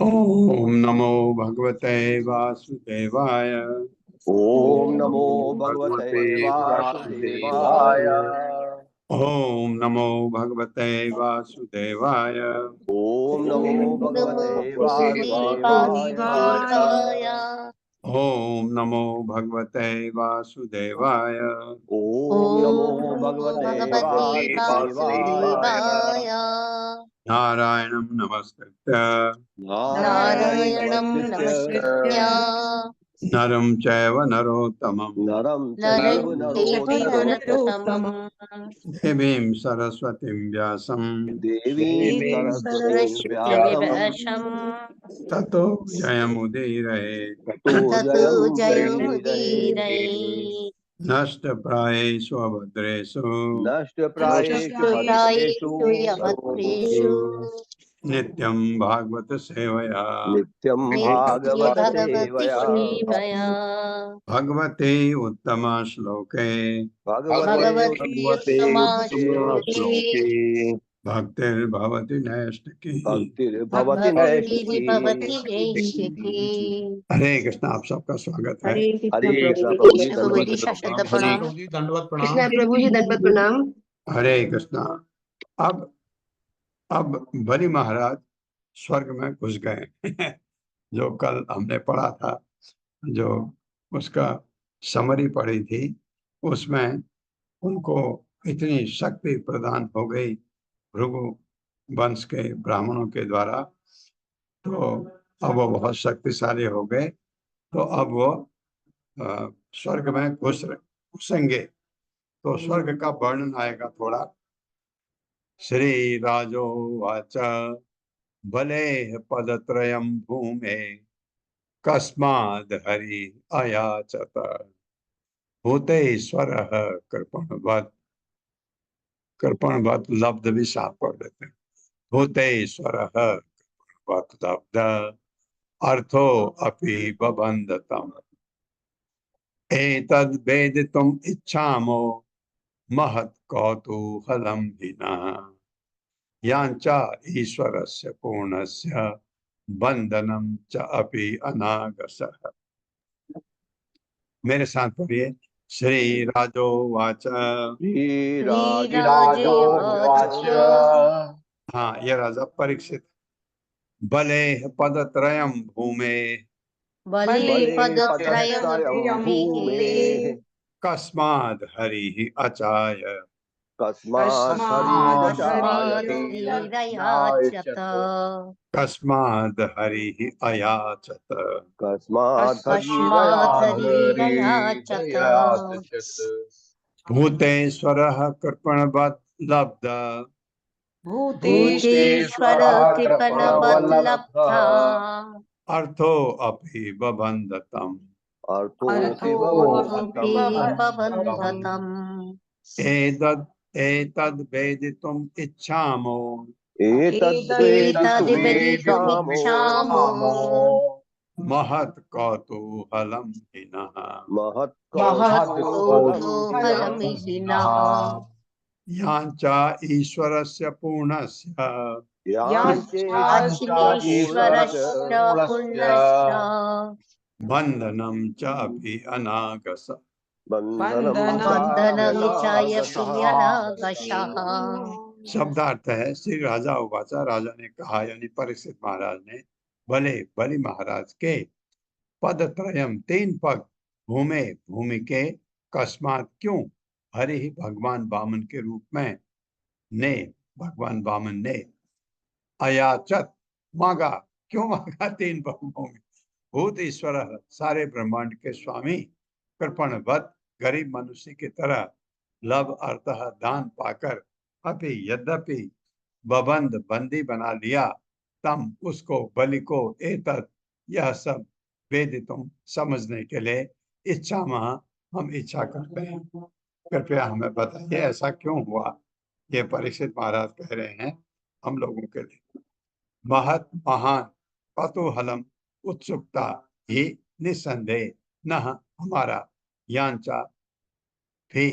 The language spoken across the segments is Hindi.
ओम नमो भगवते वासुदेवाय। ओम नमो भगवते वासुदेवाय। ओम नमो भगवते वासुदेवाय। ओम नमो भगवते वासुदेवाय। ओम नमो भगवते वासुदेवाय। ओम नमो भगवते वासुदेवाय। नारायणं नमस्कृत्य नारायणं नमस्कृत्य नरं चैव नरोत्तमं नरं नरं चैव चैव नरोत्तमं नरोत्तमं देवीं सरस्वतीं व्यासं देवीं सरस्वतीं व्यासं सरस्वतीं ततो जयमुदीरयेत्। ततो ततो जयमुदीरये। जयमुदीरये। नष्टप्रायेषु अभद्रेषु नष्टप्रायेषु भद्रेषु नष्टप्रायेषु यभद्रेषु नित्यं भागवत सेवया नित्यं नित्यं भागवत भगवति सेवया सेवया भगवते उत्तम श्लोके भगवति उत्तमा श्लोके भक्तिर्भवति नैष्ठिकी। भक्तिर्भवति नैष्ठिकी। भक्तिर्भवति नैष्ठिकी। हरे कृष्ण। आप सबका स्वागत है। हरे कृष्ण प्रभु जी, कृष्ण प्रभु जी, शाश्वत प्रणाम। कृष्णा प्रभु जी, दंडवत प्रणाम। हरे कृष्णा। अब बलि महाराज स्वर्ग में घुस गए। जो कल हमने पढ़ा था, जो उसका समरी पढ़ी थी, उसमें उनको इतनी शक्ति प्रदान हो गई भृगु वंश के ब्राह्मणों के द्वारा, तो अब वो बहुत शक्तिशाली हो गए। तो अब वो स्वर्ग में घुसेंगे। तो स्वर्ग का वर्णन आएगा थोड़ा। श्री राजो वाच भले पदत्रयं भूमे कस्माद् हरि अयाचत भूतेश्वरः कृपणवत् लब्ध भी साफ पढ़ देते हैं। भूतेश्वरः कृपणवत् लब्ध अर्थो अपि बबंधतम् एतद् वेदितुम् इच्छामो महत् कौतूहलं विना याञ्चा ईश्वरस्य पूर्णस्य बंधनं च अपि अनागसः। मेरे साथ पढ़िए। श्री राजो वाच। श्रीराजोवाच। हाँ, ये राजा परीक्षित। बले पदत्रयं भूमे बले पदत्रयं पदत्रयं भूमे कस्माद् हरिः अचाय कस्मात् कस्मात् हरिरचायत। हरिरयाचत कस्माद् हरिः अयाचत कस्मात् कस्मात् हरिरयाचत। हरिरयाचत भूतेश्वरः कृपणवत् लब्ध भूतेश्वर कृपणवल्लब्धा अर्थो अपि बबंधतम् अर्थोऽपि अर्थोऽपि बबन्धतम्। बबन्धतम् एतद् वेदितुम् इच्छामो एतद्वेदितुमिच्छामो एतद्वेदितुमिच्छामो महत् कौतूहलं हिनः महत् कौतूहलमिहिनः याञ्चा ईश्वरस्य पूर्णस्य याचिनीश्वरस्य पुण्यस्य बन्धनं च अपि अनागस। बन्धनं चायपि अनागशः। शब्दार्थ है। श्री राजा उवाचा, राजा ने कहा, यानी परीक्षित महाराज ने, भले बलि महाराज के पदत्रयम 3 पग भूमे भूमि के कस्मात क्यों हरि ही भगवान वामन के रूप में ने भगवान वामन ने अयाचत मांगा। क्यों मांगा 3 पग भूमि? भूत ईश्वर सारे ब्रह्मांड के स्वामी कृपणवत गरीब मनुष्य की तरह लव अर्थः दान पाकर अभी यद्यपि बबंद बंदी बना लिया तम उसको बलि को एतत् यह सब वेदितुम समझने के लिए इच्छा हम इच्छा करते हैं। कृपया हमें बताइए ऐसा क्यों हुआ। ये परीक्षित महाराज कह रहे हैं हम लोगों के लिए। महत महान कौतूहलम उत्सुकता ही निसंदेह न हमारा यांचा भी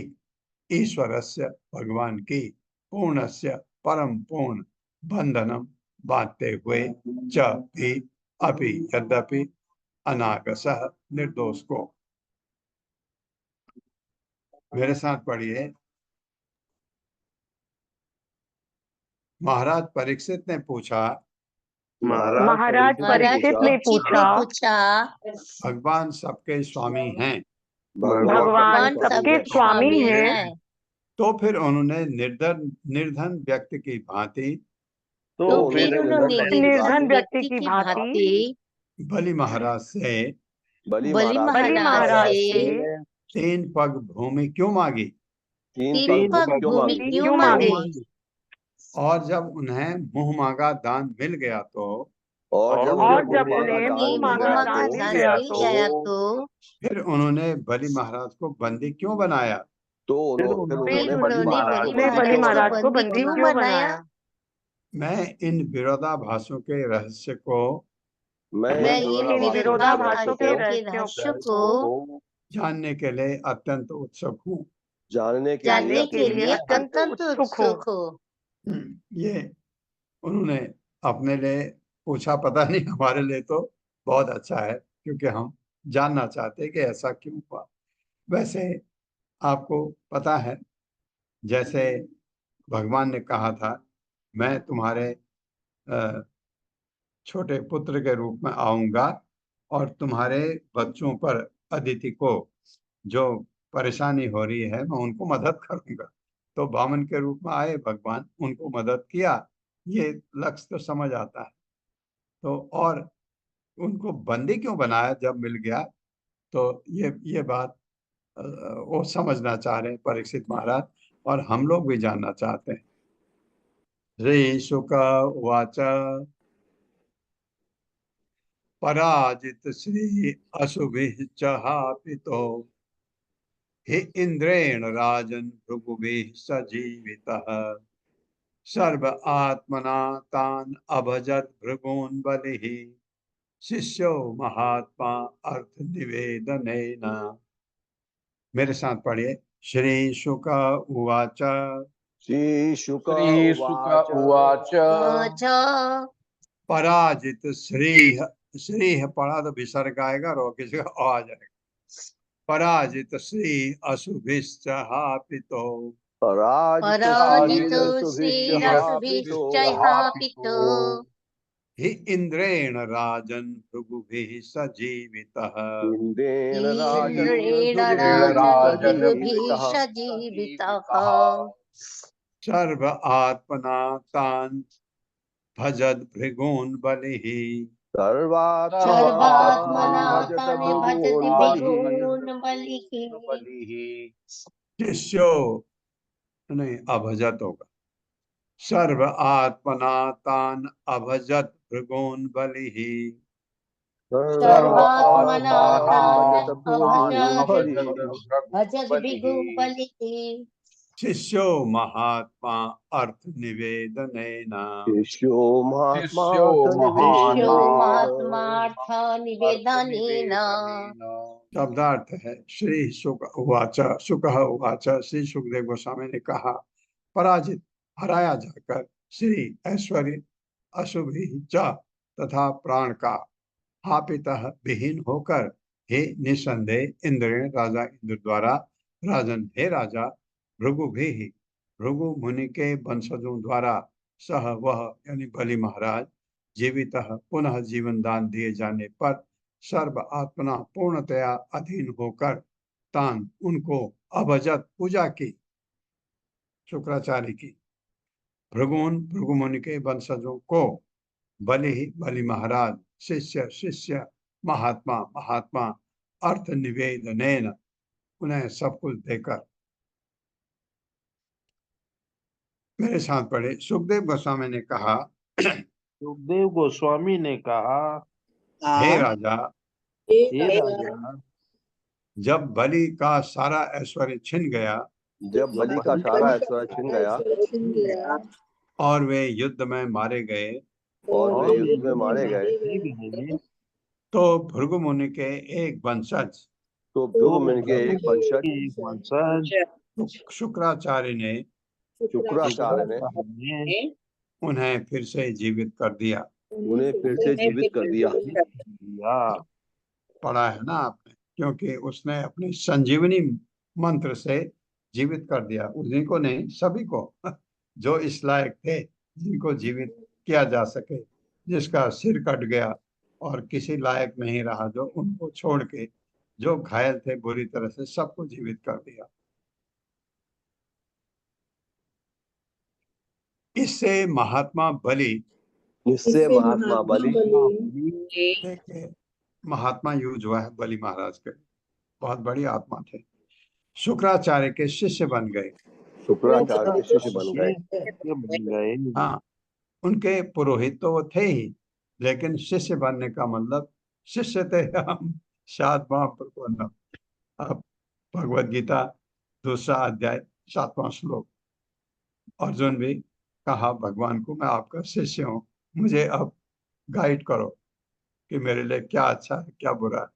ईश्वरस्य भगवान की पूर्णस्य परम पूर्ण बंधनम बांधते हुए च भी अभी यद्यपि अनागसः निर्दोष को। मेरे साथ पढ़िए। महाराज परीक्षित ने पूछा, महाराज परीक्षित ने पूछा, भगवान सबके स्वामी हैं, भगवान सबके स्वामी हैं, तो फिर उन्होंने निर्धन व्यक्ति की भांति तो फिर उन्होंने निर्धन व्यक्ति की भांति बलि महाराज से बलि बलि महाराज महाराज से से 3 पग भूमि क्यों मांगी? 3 पग भूमि क्यों मांगी? और जब उन्हें मुंह मांगा दान मिल गया तो और जब उन्हें मुंह मांगा दान मिल गया तो फिर उन्होंने बलि महाराज को बंदी क्यों बनाया? फिर उन्होंने बलि महाराज को बंदी क्यों बनाया? मैं इन विरोधाभासों के रहस्य को मैं इन विरोधाभासों के रहस्यों को जानने के लिए अत्यंत उत्सुक हूँ। जानने के लिए अत्यंत उत्सुक हूँ। ये उन्होंने अपने लिए पूछा, पता नहीं, हमारे लिए तो बहुत अच्छा है क्योंकि हम जानना चाहते हैं कि ऐसा क्यों हुआ। वैसे आपको पता है, जैसे भगवान ने कहा था मैं तुम्हारे छोटे पुत्र के रूप में आऊंगा और तुम्हारे बच्चों पर अदिति को जो परेशानी हो रही है मैं उनको मदद करूंगा। तो वामन के रूप में आए भगवान, उनको मदद किया, ये लक्ष्य तो समझ आता है। तो और उनको बंदी क्यों बनाया जब मिल गया, तो ये बात वो समझना चाह रहे हैं परीक्षित महाराज, और हम लोग भी जानना चाहते हैं। श्री शुक उवाच पराजित श्री अशुभिः चहापितो हि इंद्रेण राजन् भृगुभिः सजीवितः सर्व आत्मना तान् अभजत भृगून् बलिः शिष्यो महात्मा अर्थ निवेदनेन। मेरे साथ पढ़िए। श्री शुक उवाच श्री शुक उवाच पराजित श्रीह, श्रीह पढ़ा तो विसर्ग आएगा, रो किसी का आ जाएगा। पराजित श्री अशुभिश्च हापितो पराजितो श्रीरसुभिश्चैहापितो हि इंद्रेण राजन् भृगुभिः सजीवितः इंद्रेण राजन् भृगुभिः सजीवितः सर्व आत्मना तान् भजत भृगून् बलिः सर्वात्मना तान् भजति भृगून् बलिः। शिष्यो नहीं, अभजत होगा। सर्व आत्मना तान् अभजत भृगून् बलिः सर्वात्मना तान् भजत भृगून् बलिः। शिष्यो महात्मा अर्थ निवेदनेन शिष्यो महात्मार्थ निवेदनेन। शब्दार्थ है श्री शुक उवाच। शुकः उवाच, श्री सुखदेव गोस्वामी ने कहा, पराजित हराया जाकर श्री ऐश्वर्य अशुभि च तथा प्राण का हापितः विहीन होकर हे निसंदेह इंद्र राजा इंद्र द्वारा राजन हे राजा भृगु भी भृगु मुनि के वंशजों द्वारा सह वह यानी बलि महाराज जीवितः पुनः जीवन दान दिए जाने पर सर्व आत्मना पूर्णतया अधीन होकर तान उनको अभजत पूजा की, शुक्राचार्य की, भृगुन भृगु मुनि के वंशजों को बलि महाराज शिष्य शिष्य महात्मा महात्मा अर्थ निवेदनेन उन्हें सब कुछ देकर। मेरे साथ पढ़े। सुखदेव गोस्वामी ने कहा, सुखदेव गोस्वामी ने कहा, हे राजा, हे राजा, जब बलि का सारा ऐश्वर्य छिन गया जब बलि का सारा ऐश्वर्य छिन गया और वे युद्ध में मारे गए, और वे युद्ध में मारे गए, तो भृगु मुनि के एक वंशज तो भृगु मुनि के एक वंशज शुक्राचार्य ने शुक्राचार्य ने उन्हें फिर से जीवित कर दिया। उन्हें फिर से जीवित कर दिया। पढ़ा है ना आपने, क्योंकि उसने अपनी संजीवनी मंत्र से जीवित कर दिया। उन्हीं को नहीं, सभी को जो इस लायक थे, जिनको जीवित किया जा सके, जिसका सिर कट गया और किसी लायक नहीं रहा, जो उनको छोड़ के जो घायल थे बुरी तरह से, सबको जीवित कर दिया। इससे महात्मा बलि, इससे महात्मा बलि, देखिए महात्मा यूज हुआ है बलि महाराज के, बहुत बड़ी आत्मा थे, शुक्राचार्य के शिष्य बन गए। शुक्राचार्य के शिष्य बन गए। हाँ, उनके पुरोहित तो वो थे ही, लेकिन शिष्य बनने का मतलब, शिष्य थे हम शाद महाप्रबंधम। अब भगवद गीता 2रा अध्याय 7वां श्लोक, अर्जुन भी कहा भगवान को, मैं आपका शिष्य हूँ, मुझे अब गाइड करो कि मेरे लिए क्या अच्छा है क्या बुरा है।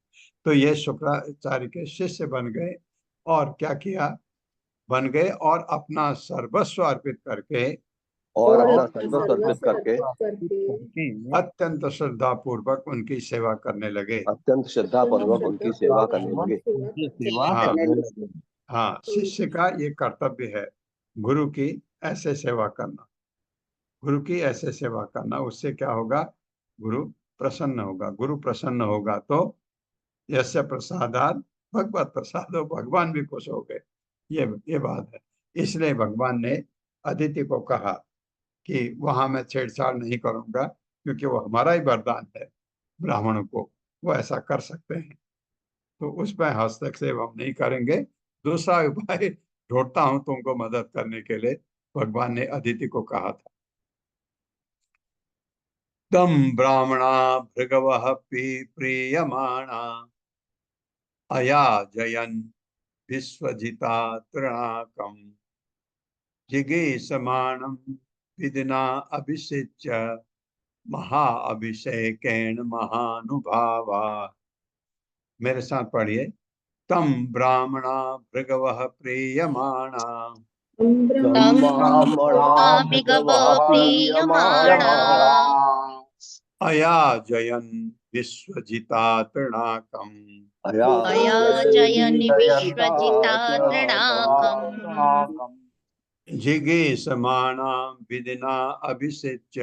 तो ये शुक्राचार्य के शिष्य बन गए और क्या किया, बन गए और अपना सर्वस्व अर्पित करके अत्यंत श्रद्धा पूर्वक उनकी सेवा करने लगे। अत्यंत श्रद्धा पूर्वक उनकी सेवा करने लगे। हाँ, शिष्य का ये कर्तव्य है, गुरु की ऐसे सेवा करना, गुरु की ऐसे सेवा करना। उससे क्या होगा, गुरु प्रसन्न होगा। गुरु प्रसन्न होगा तो यस्य प्रसादात् भगवत प्रसादो, भगवान भी खुश हो गए। ये बात है। इसलिए भगवान ने अदिति को कहा कि वहां मैं छेड़छाड़ नहीं करूंगा, क्योंकि वो हमारा ही वरदान है ब्राह्मणों को, वो ऐसा कर सकते हैं, तो उसमें हस्तक्षेप हम नहीं करेंगे। दूसरा उपाय ढूंढता हूं तुमको मदद करने के लिए, भगवान ने अदिति को कहा था। तम ब्राह्मणा भृगवः प्रीयमाणा अयाजयन् विश्वजिता तृणाकम् जिगीषमाणं विधिना अभिषिच्य महाअभिषेकेण महानुभावा। मेरे साथ पढ़िए, तम ब्राह्मणा भृगवः प्रीयमाणा अयाजयन् विश्वजिता तृणाकम् जिगीषमाणां विधिना अभिषिच्य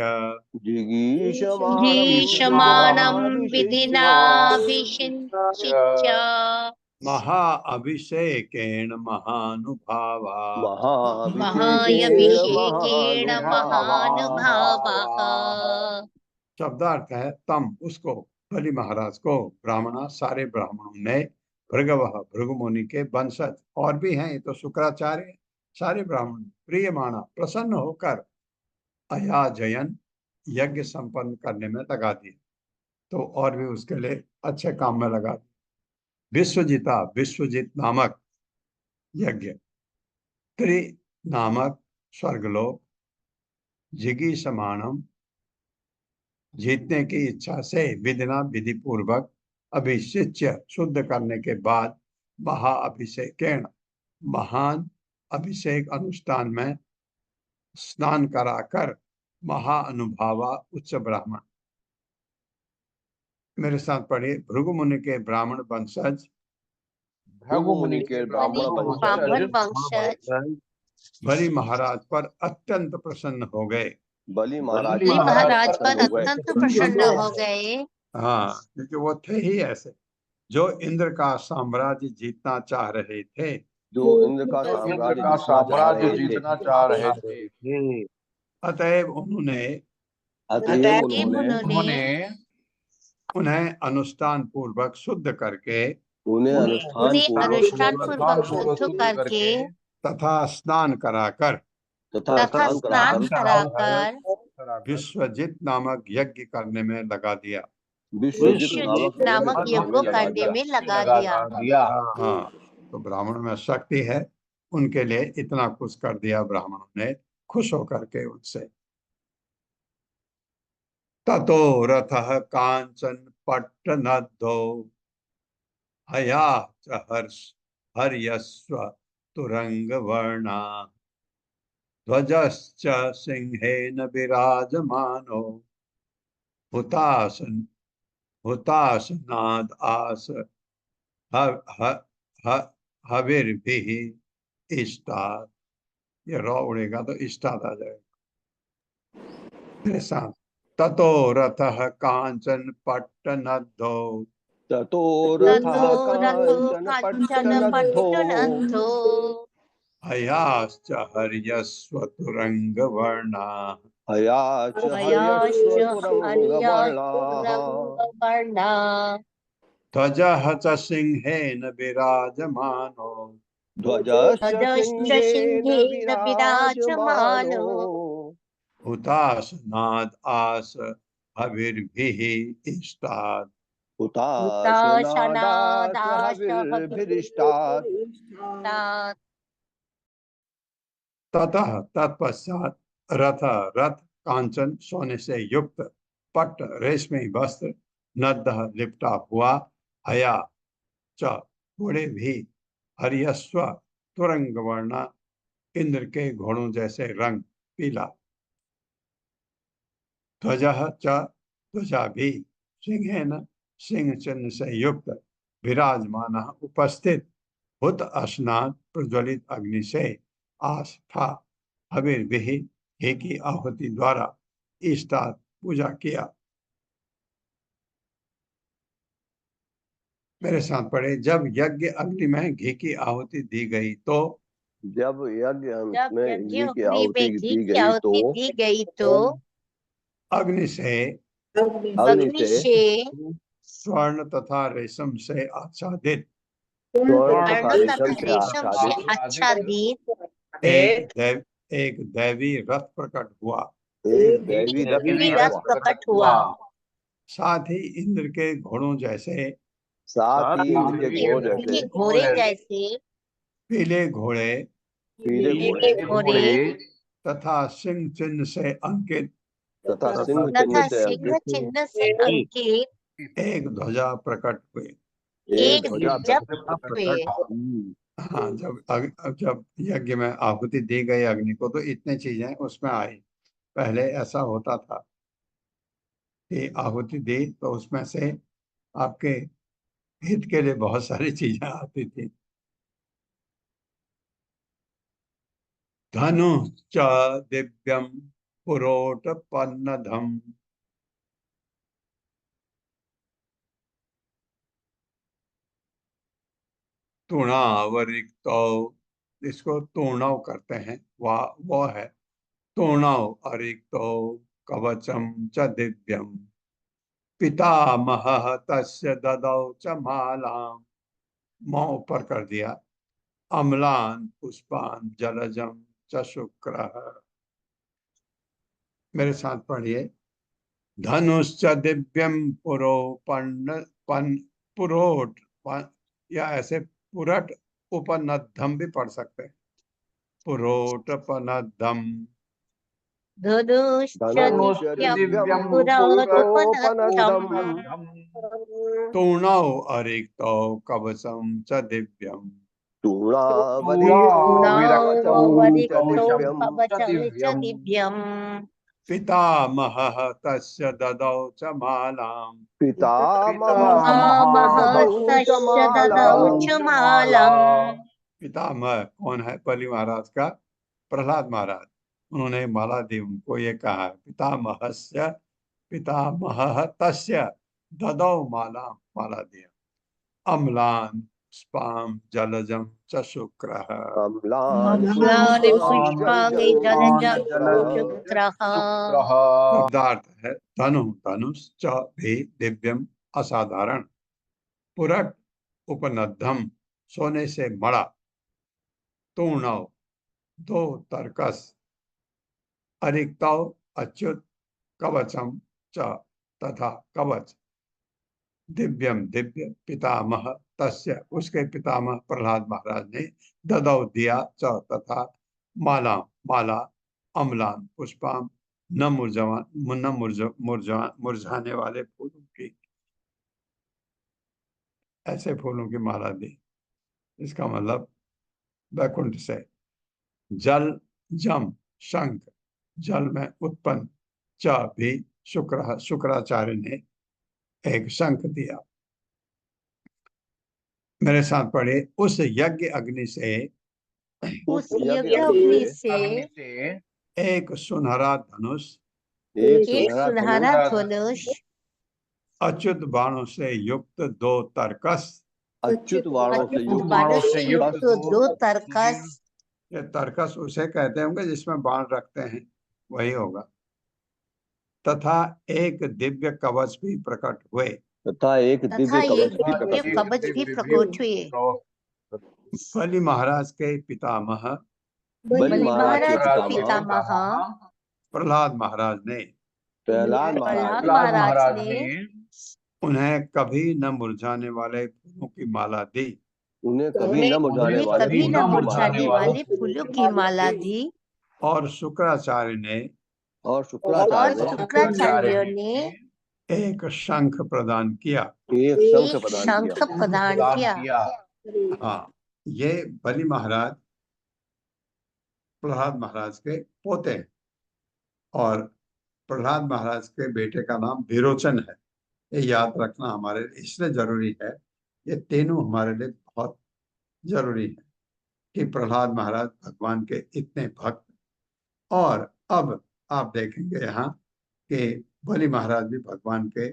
महाअभिषेकेण महानुभावा। शब्दार्थ है, तम उसको, बलि महाराज को, ब्राह्मणा सारे ब्राह्मणों ने, भृगवः भृगु मुनि के वंशज और भी हैं, ये तो शुक्राचार्य, सारे ब्राह्मण प्रियमाणा प्रसन्न होकर अयाजयन यज्ञ संपन्न करने में लगा दिए। तो और भी उसके लिए अच्छे काम में लगा दिए। विश्वजिता, विश्वजित नामक यज्ञ, त्रि नामक स्वर्गलोक, जिगीषमाणम जीतने की इच्छा से, विधिना विधि पूर्वक, अभिषिच्य शुद्ध करने के बाद, महाअभिषेकेण महान अभिषेक अनुष्ठान में स्नान कराकर, महाअनुभावा उच्च ब्राह्मण। मेरे साथ पढ़िए, भृगु मुनि के ब्राह्मण वंशज, भृगु मुनि के ब्राह्मण वंशज बलि महाराज पर अत्यंत प्रसन्न हो गए। बलि महाराज पर अत्यंत प्रसन्न हो गए। हाँ, क्योंकि वो थे ही ऐसे, जो इंद्र का साम्राज्य जीतना चाह रहे थे, जो इंद्र का साम्राज्य जीतना चाह रहे थे। अतएव उन्होंने उन्हें अनुष्ठान पूर्वक शुद्ध करके, उन्हें अनुष्ठान पूर्वक शुद्ध करके तथा स्नान कराकर विश्वजित नामक यज्ञ करने में लगा दिया। विश्वजित नामक यज्ञ करने में लगा दिया। हाँ, तो ब्राह्मण में शक्ति है, उनके लिए इतना कुछ कर दिया ब्राह्मणों ने, खुश होकर के उनसे। ततो रथः कांचन पट्टनद्धो हया च हर्ष हर्यस्व तुरंग वर्णा ध्वजश्च सिंहेन विराजमानो हुतासन हुतासनाद आस ह ह ह हविर्भिः इष्टात्। ये रॉ उड़ेगा तो इष्टात् आ जाएगा मेरे साथ। ततो रथः कांचन पट्टनद्धो ततो ततो रथः रथो कांचन कांचन पट्टनद्धो पट्टनद्धो हयाश्च हर्यस्व तुरंगवर्णा हया च हयाश्च हर्यश्वतुरङ्गवर्णाः हर्यस्तुरङ्गवर्णा ध्वजः च सिंहेन विराजमानो ध्वजश्च ध्वजश्च सिंहेन सिंहेन विराजमानो विराजमानो हुतासनाद आस हविर्भिः इष्टात्। हुताशनादास हविर्भिरिष्टात्। हुताशनादाशहविर्भिरिष्टात्। ततः तत्पश्चात रथ रथ कांचन सोने से युक्त पट्ट रेशमी वस्त्र नद्द लिपटा हुआ हया च घोड़े भी हरियस्व तुरंग वर्णा इंद्र के घोड़ों जैसे रंग पीला ध्वजः च ध्वजा भी सिंहेन सिंह चिन्ह से युक्त विराजमान उपस्थित हुत स्नान प्रज्वलित अग्नि से आस्था हविर विहि घी की आहुति द्वारा इष्टा पूजा किया। मेरे साथ पढ़े। जब यज्ञ अग्नि में घी की आहुति दी गई तो जब यज्ञ जब में यज्ञ घी की अग्नि आहुति में घी दी की गई तो आहुति दी गई तो अग्नि से अग्नि से स्वर्ण तथा रेशम से आच्छादित स्वर्ण तथा स्वर्ण रेशम तथा से रेशम से आच्छादित आच्छादित एक दैवी रथ प्रकट हुआ। एक दैवी रथ देवी प्रकट रथ हुआ। प्रकट हुआ। साथ ही इंद्र के घोड़ों जैसे साथ ही साथ इनके ही घोड़ इंद्र जैसे के घोड़े जैसे पीले घोड़े पीले पीले घोड़े घोड़े तथा सिंह चिन्ह से अंकित तथा सिंह चिन्ह तथा से सिंह अंकित चिन्ह से अंकित एक ध्वजा प्रकट हुए। एक एक ध्वजा ध्वजा प्रकट प्रकट हुए। हाँ, जब यज्ञ में आहुति दी गई अग्नि को तो इतने चीजें उसमें आई। पहले ऐसा होता था कि आहुति दी तो उसमें से आपके हित के लिए बहुत सारी चीजें आती थी। धनु च दिव्यम पुरोटपन्नधम तूणावरिक्तौ, इसको तूणव करते हैं, वो है तूणव अरिक्तौ कवचम च दिव्यम पितामहः तस्य ददौ च मालाम, मौ ऊपर कर दिया, अम्लान पुष्पान जलजम च शुक्रः। मेरे साथ पढ़िए। धनुश्च दिव्यम पुरोपन्न पन पुरोट या ऐसे पुरट उपनद्धम भी पढ़ सकते हैं। पुरोटपनद्धम धनुश्च धनुष दिव्यं दिव्यम पुरोतपनद्धम् पुरोपनद्धम तूणौ अरिक्तौ कवचम च दिव्यम तूणावरिक्तौ च तूणावरिक्तौ दिव्यम कवचं च दिव्यम् पितामहः तस्य ददौ च मालाम् पितामहः पितामहः ददौ च तस्य ददौ मालाम्। च मालम्। पितामह कौन है? बलि महाराज का प्रहलाद महाराज, उन्होंने माला दी उनको। ये कहा है पितामहस्य पितामहः तस्य ददौ माला, माला दिया। अम्लान पुष्पाम जलजम च शुक्रः। अम्लान अम्लानि पुष्पाणि पुष्पाणि जलजं जलजं शुक्रः। शुक्रः। शब्दार्थ है धनु, धनुष च भी दिव्यम असाधारण, पुरट उपनद्धम सोने से मड़ा, तूणव दो तरकस, अरिक्तव अच्युत, कवचम च तथा कवच, दिव्यम दिव्य पितामह तस्य उसके पितामह प्रहलाद महाराज ने ददौ दिया च तथा माला माला अम्लान पुष्पाम न मुरझाने वाले फूलों की, ऐसे फूलों की माला दी। इसका मतलब वैकुंठ से जल जम शंख, जल में उत्पन्न च भी शुक्राचार्य ने एक शंख दिया। मेरे साथ पढ़े, उस यज्ञ अग्नि से उस यज्ञ अग्नि से एक सुनहरा धनुष एक सुनहरा धनुष अच्युत बाणों से युक्त दो तरकस, अच्युत बाणों से अच्युत युक्त बाणों से युक्त दो तरकस, ये तरकस उसे कहते होंगे जिसमें बाण रखते हैं, वही होगा, तथा एक दिव्य कवच भी प्रकट हुए। तथा एक दिव्य कवच भी दिव्य प्रकट हुए। कवच भी प्रकट हुए। बलि महाराज के पितामह बलि बलि महाराज के महाराज के पितामह पितामह प्रहलाद महाराज ने प्रहलाद प्रहलाद महाराज महाराज ने उन्हें कभी न मुरझाने वाले फूलों की माला दी। उन्हें कभी न मुरझाने उन्हें वाले कभी न फूलों की माला मुरझाने दी। वाले फूलों की माला दी। और शुक्राचार्य ने और और शुक्राचार्य शुक्राचार्य ने ने एक शंख प्रदान किया। एक शंख एक प्रदान शंख किया। प्रदान किया। हाँ, ये बलि महाराज प्रहलाद महाराज के पोते हैं और प्रहलाद महाराज के बेटे का नाम विरोचन है। ये याद रखना हमारे लिए इसलिए जरूरी है, ये तीनों हमारे लिए बहुत जरूरी है कि प्रहलाद महाराज भगवान के इतने भक्त। और अब आप देखेंगे यहाँ कि बलि महाराज भी भगवान के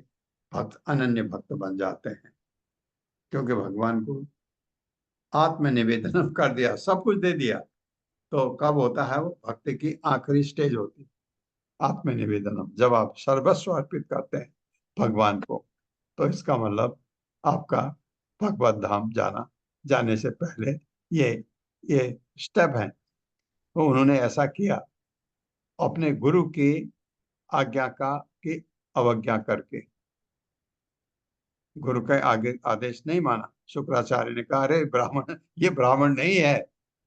भक्त, अनन्य भक्त बन जाते हैं, क्योंकि भगवान को आत्मनिवेदन कर दिया, सब कुछ दे दिया। तो कब होता है वो भक्ति की आखिरी स्टेज होती है, आत्मनिवेदनम, जब आप सर्वस्व अर्पित करते हैं भगवान को। तो इसका मतलब आपका भगवत धाम जाने से पहले ये स्टेप है। तो उन्होंने ऐसा किया, अपने गुरु की आज्ञा की अवज्ञा करके, गुरु के आगे आदेश नहीं माना। शुक्राचार्य ने कहा, अरे ब्राह्मण, ये ब्राह्मण नहीं है,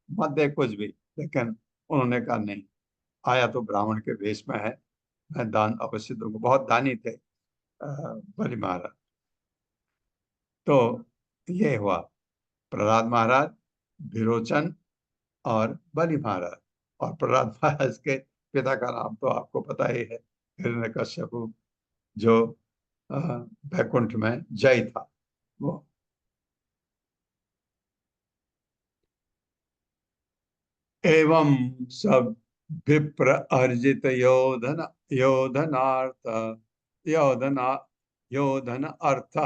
मत दे कुछ भी। लेकिन उन्होंने कहा नहीं, आया तो ब्राह्मण के वेश में है, मैं दान अवश्य दूंगा। बहुत दानी थे बलि महाराज। तो ये हुआ प्रहलाद महाराज, विरोचन और बलि महाराज। और प्रहलाद महाराज के पिता का नाम तो आपको पता ही है, हिरण्यकश्यपु, जो वैकुंठ में जय था वो। एवं सब विप्र अर्जित योधनार्थ योधना योधन अर्थ,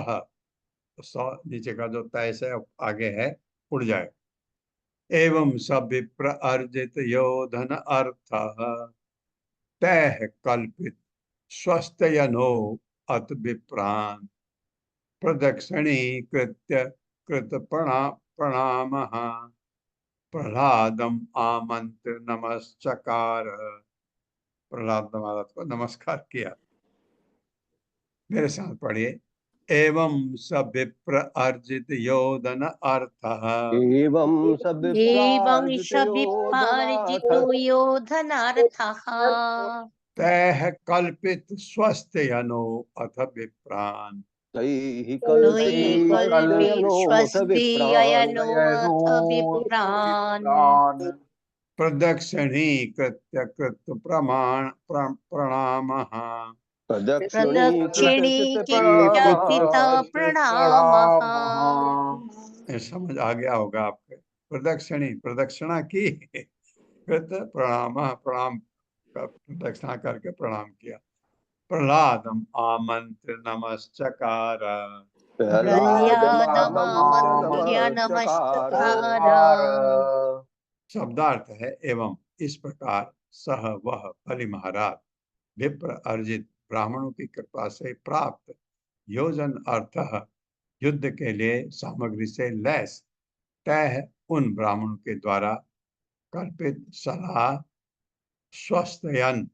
नीचे का जो तय से आगे है उड़ जाए। एवं सब विप्र अर्जित योधन अर्थ तय कल्पित स्वस्थयनो अत विप्रान प्रदक्षिणी कृत्य कृत प्रणाम प्रहलादम आमंत्र नमस्कार। प्रहलाद महाराज को नमस्कार किया। मेरे साथ पढ़िए, एवं सब विप्र अर्जित योधन अर्थ एवं सब एवं विप्रार्जितो विपार्जितो योधनार्थः तैः कल्पित स्वस्थयनो अथ विप्रान तैः कल्पित कल्पितोऽथ विप्रान् स्वस्तियनोऽथ विप्रान् प्रदक्षिणीकृत्य कृत प्रणामः प्रदक्षिणीकृत्य कृत प्रणामः। ये समझ आ गया होगा आपके। प्रदक्षिणा की कृत प्रणाम प्रदक्षिणा करके प्रणाम किया। प्रहलादम आमंत्र नमस्कार प्रह्लादमामन्त्र्य नमस्कार। शब्दार्थ है एवं इस प्रकार सह वह बलि महाराज विप्र अर्जित ब्राह्मणों की कृपा से प्राप्त योजन अर्थ युद्ध के लिए सामग्री से लैस तय उन ब्राह्मणों के द्वारा कल्पित सलाह स्वस्थयन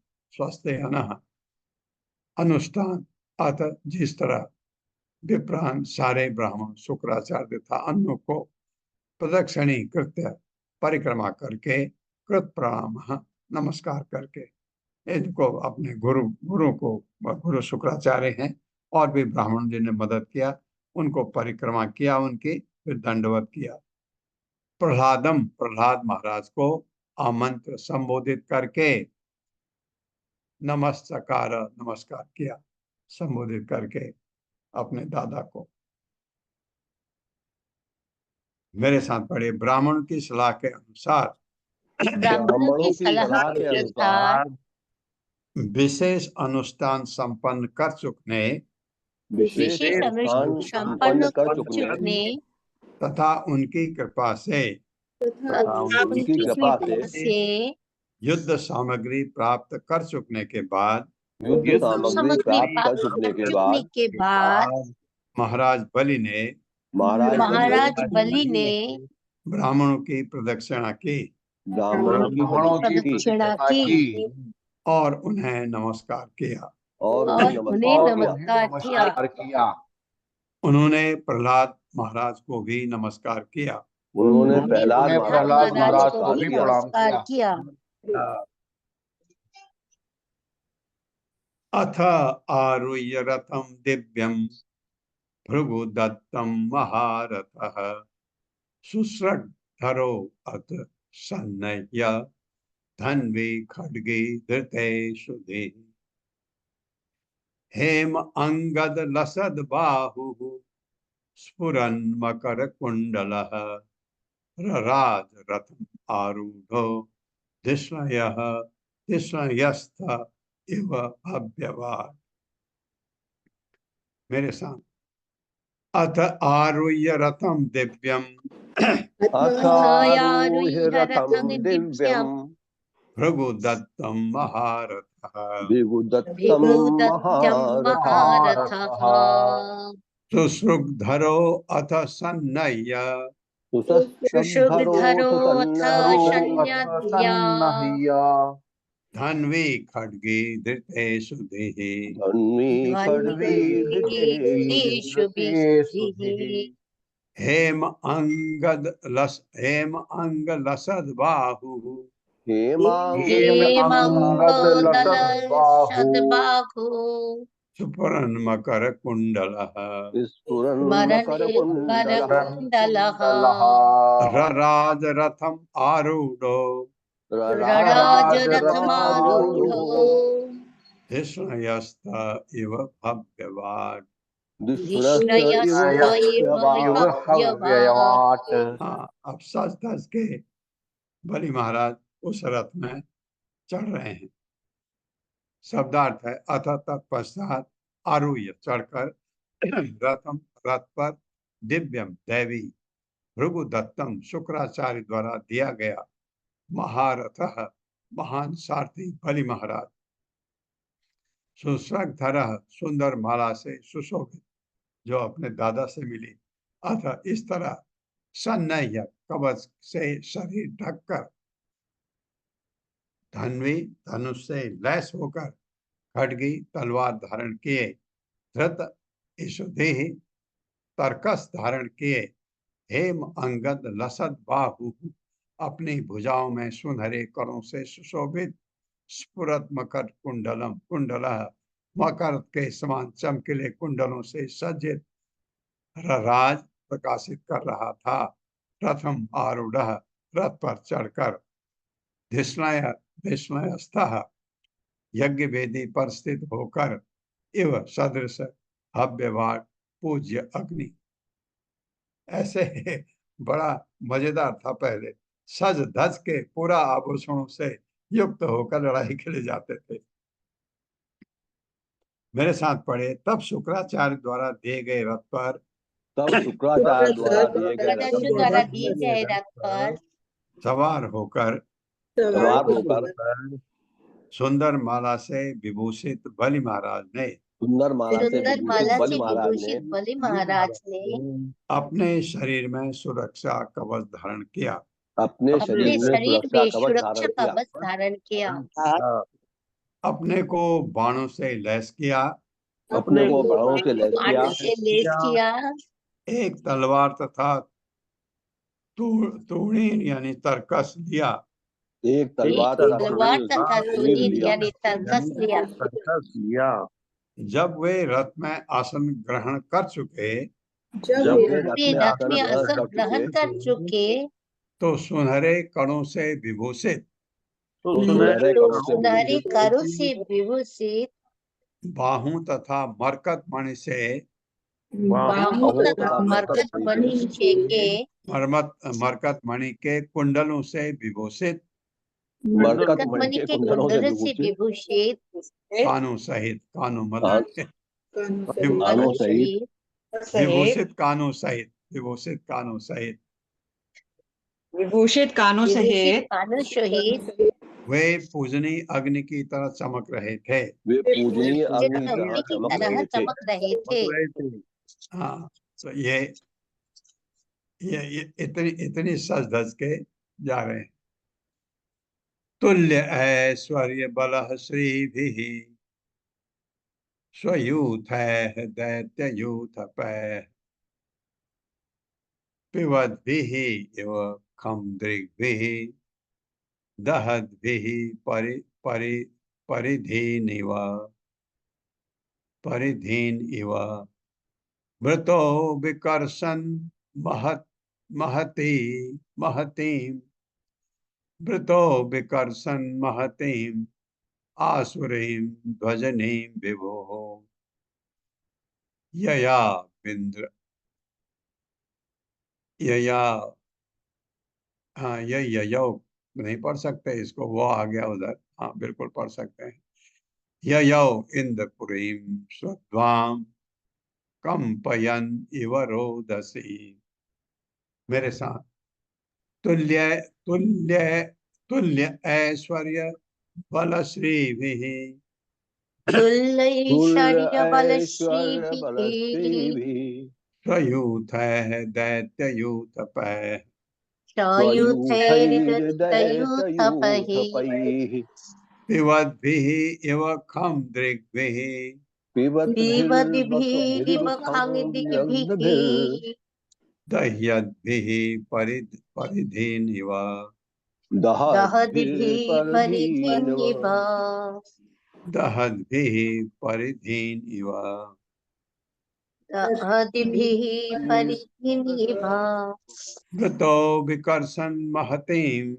अनुष्ठान अथ जिस तरह विप्रान सारे ब्राह्मण शुक्राचार्य तथा अन्यों को प्रदक्षिणी कृत्य परिक्रमा करके कृत प्रणाम नमस्कार करके इनको अपने गुरु शुक्राचार्य हैं और भी ब्राह्मण जिन्हें मदद किया उनको परिक्रमा किया, उनकी फिर दंडवत किया। प्रहलाद महाराज को आमंत्र संबोधित करके नमस्कार किया, संबोधित करके अपने दादा को। मेरे साथ पढ़े। ब्राह्मण की सलाह के अनुसार ब्राह्मणों की सलाह के अनुसार विशेष अनुष्ठान संपन्न कर चुकने विशेष अनुष्ठान संपन्न कर चुकने तथा उनकी कृपा से युद्ध सामग्री प्राप्त कर चुकने के बाद महाराज बलि ने ब्राह्मणों की प्रदक्षिणा की और उन्हें नमस्कार किया। उन्होंने प्रहलाद महाराज को भी नमस्कार किया। उन्होंने प्रहलाद महाराज को भी प्रणाम किया। अथ आरुह्य रथम दिव्यम भृगुदत्तम महारथः सुश्रद्धरो अथ सन्नह्य धन्वी खड्गे धृते सुधे हेम अंगद लसद बाहुः स्फुरन् मकर कुंडलः रराज रथम आरूढ़ो धिष्णयस्थ इव अभ्यवाद। मेरे साथ। अथ आरुह्य रथम दिव्यम भृगुदत्तम महारथः सुश्रुधरो अथ सन्नह्य धन्वी खड्गे धृते सुधे हेम अंग लसद बाहुः स्फुरन् मकर कुंडलः रराज रथम आरूढ़ो धिष्णयस्थ इव भव्यवाद। अब सच धज के बलि महाराज उस रथ में चढ़ रहे हैं। शब्दार्थ है अथ तत्पश्चात आरूह्य चढ़कर रथम रथ पर दिव्यम दैवी भृगुदत्तम शुक्राचार्य द्वारा दिया गया महारथ महान सारथी बलि महाराज सुश्रद्धर सुंदर माला से सुशोभित जो अपने दादा से मिली अथ इस तरह सन्नह्य कवच से शरीर ढककर धन्वी धनुष से लैस होकर खड्गी तलवार धारण किए धृत ईशुदेह तर्कस धारण किए हेम अंगद लसद बाहु अपनी भुजाओं में सुनहरे करों से सुशोभित स्फुरत मकर कुंडल मकर के समान चमकीले कुंडलों से सज्जित राज प्रकाशित कर रहा था। प्रथम आरूढ़ रथ पर चढ़कर धिष्णयस्थः यज्ञ वेदी पर स्थित होकर इव सदृश भव्यवाद पूज्य अग्नि। ऐसे बड़ा मजेदार था। पहले सज धज के पूरा आभूषणों से युक्त होकर लड़ाई के लिए जाते थे। मेरे साथ पढ़े। तब शुक्राचार्य द्वारा दिए गए रथ पर सवार होकर सुंदर माला से विभूषित बलि महाराज ने अपने शरीर में सुरक्षा कवच धारण किया। अपने को बाणों से लैस किया अपने को बाणों से लैस किया, बाणों से लेस किया, एक तलवार तथा तूणीर यानी तरकस लिया। एक तलवार तथा तलवार तथा तीर तूणीर लिया। यानी तरकस लिया। जब वे रथ में आसन ग्रहण कर चुके जब वे रथ वे में रथ आसन में ग्रहण आसन कर ग्रहण चुके, कर चुके, तो सुनहरे कणों से विभूषित सुनहरे तो कणों से सुनहरी विभूषित, करों से विभूषित, बाहों तथा मरकत मणि से बाहों तथा मरकत मणि के, मरकत मणि के कुंडलों से विभूषित, मरकत मरकत मणि मणि के के कुंडलों से कुंडलों से विभूषित, विभूषित, कानों सहित, कानों कान मतलब कानों सहित, विभूषित कानों सहित, विभूषित कानों सहित विभूषित कानों विभूषित सहित कानों सहित, वे पूजनीय अग्नि की तरह चमक रहे थे। वे पूजनीय पूजित अग्नि की तरह अग्नि की चमक तरह रहे थे। चमक रहे थे। हाँ, तो ये इतनी इतनी सज धज के जा रहे हैं। तुल्य ऐश्वर्य बल श्री भी स्वयूथ दैत्य यूथ पै पिबद भी इव खम दृग भी दहद भी परि परि परिधीन इव मृतो विकर्षन् महती महतीं मृतो विकर्षन् महतीं आसुरीं ध्वजनीं विभो यया विंद्र यया हाँ ये ययो नहीं पढ़ सकते इसको, वो आ गया उधर। हाँ बिल्कुल पढ़ सकते हैं। ययो इंद्रपुरीं स्वध्वां कंपयन् इव रोदसी। मेरे साथ, तुल्य तुल्य तुल्य ऐश्वर्य बल श्री भी तुल्य तुल्यैश्वर्य ऐश्वर्य बल श्री बलश्रीभिः भी स्वयूथ दैत्य यूथ पै सायुधैर्दैत्ययूथपैः स्वयूथैर्दयितयूथपैः पिबद्भिः इव खं दृग्भिः पिबद्भिरिव पिबद्भिर्मुखमद्भिर् खाङ्दिग्भिः दह्यद्भिः परिधीन इव दहद्भिः दहद्भिर्परधीनव परिधिनिव दहद्भिः परिधीन इव दहद्भिः परिधिनिव गतो विकर्षन् महतीं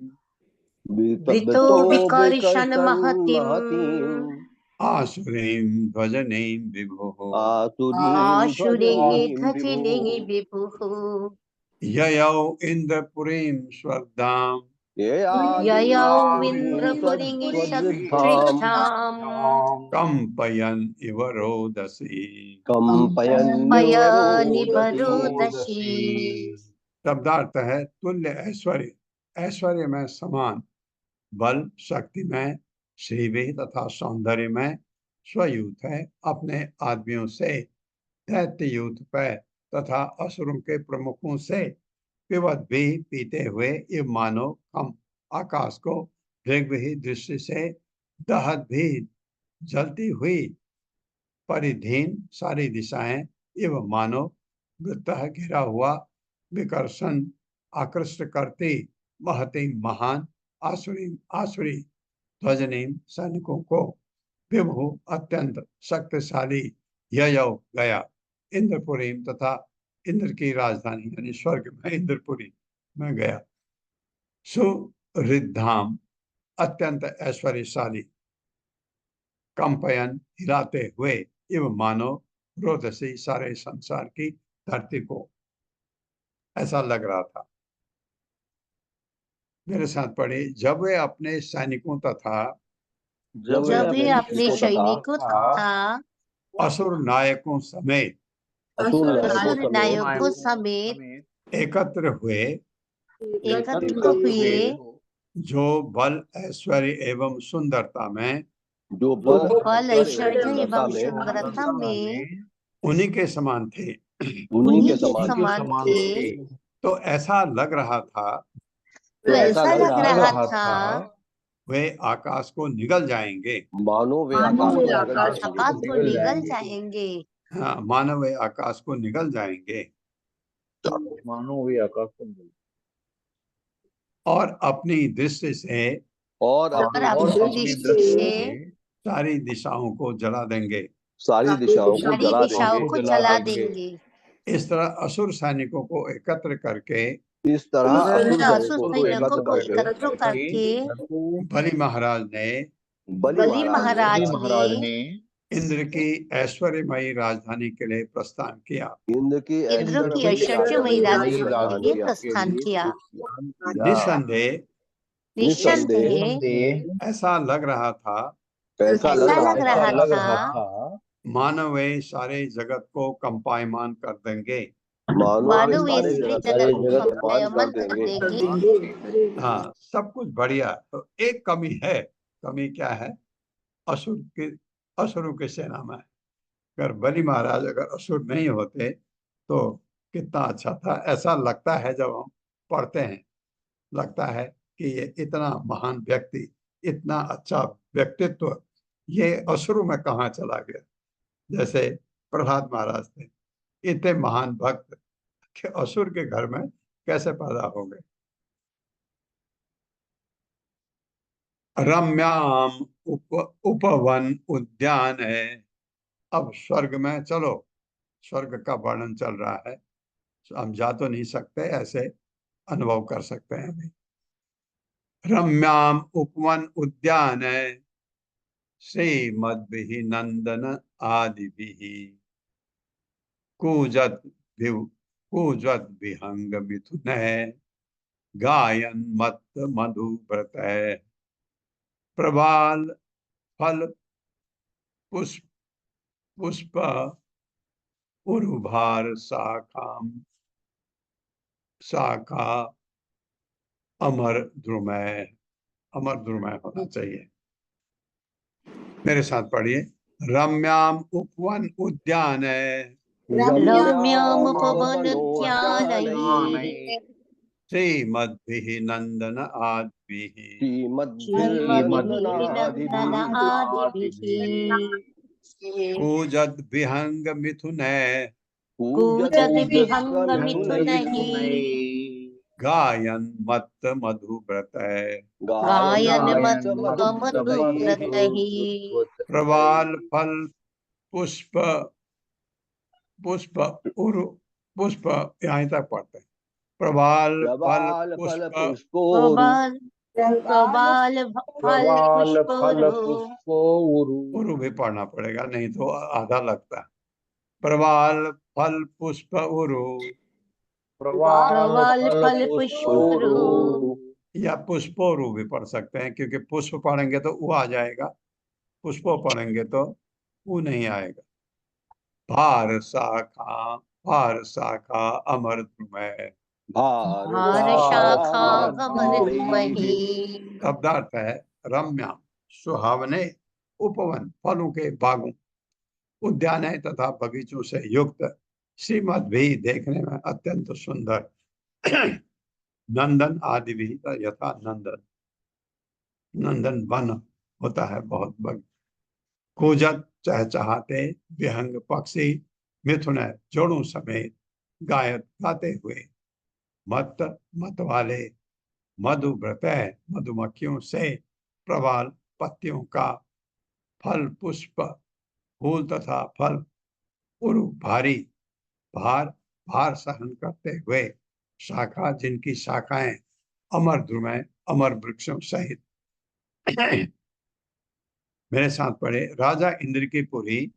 वृतो विकर्षन् महतीम् महतीम् आसुरीं ध्वजनीं विभुः आसुरीं आशुरे ध्वजनीं धजिने विभुः विभुः ययौ इन्द्रपुरीं स्वर्धां ययौ ययाविन्द्रपुरीं इन्द्रपुरीं स्वद्धाम् सदृग्धाम् कंपयन् इव रोदसी। कंपयन्निव रोदसी। कंपयनिवरोदसी। शब्दार्थ है तुल्य ऐश्वर्य, ऐश्वर्य में समान, बल शक्ति में, श्रीवी तथा सौंदर्य में, स्वयूथ है अपने आदमियों से, दैत्य यूथ पे तथा असुरों के प्रमुखों से, पिबत भी पीते हुए ये मानो हम आकाश को दृग्विही दृष्टि से, दहत भी जलती हुई, परिधीन सारी दिशाएं, एवं मानो वृत्त घिरा हुआ, विकर्षण आकृष्ट करती, महती महान, आसुरी आसुरी ध्वजनी सैनिकों को, विभु अत्यंत शक्तिशाली, ययौ गया, इंद्रपुरी तथा इंद्र की राजधानी यानी स्वर्ग में इंद्रपुरी में गया, सुहृद्धाम अत्यंत ऐश्वर्यशाली, कंपयन हिलाते हुए, एवं मानो रोदसी सारे संसार की धरती को, ऐसा लग रहा था। मेरे साथ पढ़े, जब वे अपने सैनिकों तथा जब वे अपने सैनिकों तथा असुर नायकों समेत असुर नायकों समेत एकत्र हुए, हुए, जो बल ऐश्वर्य एवं सुंदरता में, जो बल ऐश्वर्य एवं सुंदरता में उन्हीं के समान थे, उन्हीं के समान समान थे, तो ऐसा लग रहा था तो ऐसा लग रहा था वे आकाश को निगल जाएंगे। मानो वे मानो वे आकाश को आकाश निगल आकाश जाएंगे। को निगल जाएंगे। हाँ, मानव वे आकाश को निगल जाएंगे मानो वे आकाश को निगल और अपनी दृष्टि से और और अपनी अपनी दृष्टि दृष्टि से सारी दिशाओं को जला देंगे। सारी दिशाओं को सारी जला दिशाओं देंगे। को जला देंगे। इस तरह असुर सैनिकों को एकत्र करके इस तरह असुर असुर सैनिकों को सैनिकों को एकत्र एकत्र करके बलि महाराज ने बलि बलि महाराज महाराज ने इंद्र की ऐश्वर्यमयी राजधानी के लिए प्रस्थान किया। इंद्र की इंद्र की ऐश्वर्यमयी राजधानी के लिए प्रस्थान किया। निस्संदेह निस्संदेह ऐसा लग रहा था ऐसा लग रहा लग था रहा था मानव वे सारे जगत को कंपायमान कर देंगे। मानो वे सारे सारे जगत जगत को को कंपायमान कंपायमान कर कर देंगे। देंगे। हाँ, सब कुछ बढ़िया। तो एक कमी है। कमी क्या है? असुरों की सेना में अगर बलि महाराज अगर असुर नहीं होते तो कितना अच्छा था। ऐसा लगता है जब हम पढ़ते हैं, लगता है कि ये इतना महान व्यक्ति, इतना अच्छा व्यक्तित्व ये असुरों में कहाँ चला गया। जैसे प्रहलाद महाराज थे, इतने महान भक्त कि असुर के घर में कैसे पैदा हो गए। रम्याम उपवन उद्यान है। अब स्वर्ग में चलो, स्वर्ग का वर्णन चल रहा है। हम जा तो नहीं सकते, ऐसे अनुभव कर सकते हैं अभी। रम्याम उपवन उद्यान है श्रीमद्भिः नंदन आदिभिः कूजत कूजत विहंग मिथुन गायन मत मधुव्रत प्रबाल फल पुष्प पुष्प उर्भार शाखा अमर ध्रुमय। अमर ध्रुमय होना चाहिए। मेरे साथ पढ़िए। रम्याम उपवन उद्यान रम्याम उपवनोद्यान श्रीमद्भिः नंदन आदिभिः श्रीमद्भिर्नन्दन आदिभिः कूजद विहंग मिथुन कूजत विहंग मिथुनैः गायन मत्त मधुव्रत गायन मत्त मधुव्रतैः प्रवाल फल पुष्प पुष्प उरु पुष्प यहाँ तक पढ़ते हैं। प्रवाल फल पुष्प प्रबाल फल पुष्प उरु भी पढ़ना पड़ेगा, नहीं तो आधा लगता है। प्रवाल फल पुष्प उरु प्रवाल फल पुष्प या पुष्पोरु भी पढ़ सकते हैं, क्योंकि पुष्प पढ़ेंगे तो उ आ जाएगा, पुष्पो पढ़ेंगे तो उ नहीं आएगा। भार शाखा अमर ध्रुमय। भार शाखा अमर ध्रुमैः शब्दार्थ है रम्या सुहावने उपवन फलों के बागों उद्यान है तथा बगीचों से युक्त श्रीमद भी देखने में अत्यंत सुंदर नंदन आदि भी यथा नंदन वन होता है बहुत बग कूजत चहचहाते विहंग पक्षी मिथुन जोड़ों समेत गायक गाते हुए मत वाले मधुव्रत मधुमक्खियों से प्रवाल पत्तियों का फल पुष्प फूल तथा फल उरु भारी भार सहन करते हुए शाखा जिनकी शाखाएं अमर ध्रुमय अमर वृक्षों सहित। मेरे साथ पढ़े। राजा इंद्र की पुरी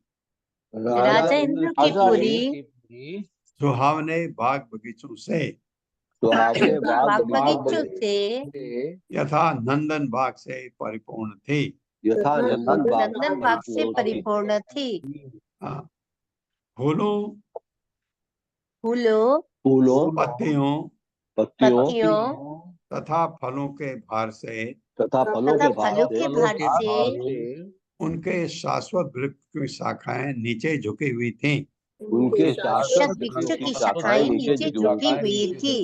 सुहावने बाग बगीचों से यथा नंदन बाग से परिपूर्ण थी। नंदन बाग से परिपूर्ण थी। फूलों पत्तियों तथा फलों के भार से उनके शाश्वत वृक्ष की शाखाएं नीचे झुकी हुई थी। की शाखाएं नीचे झुकी हुई थी।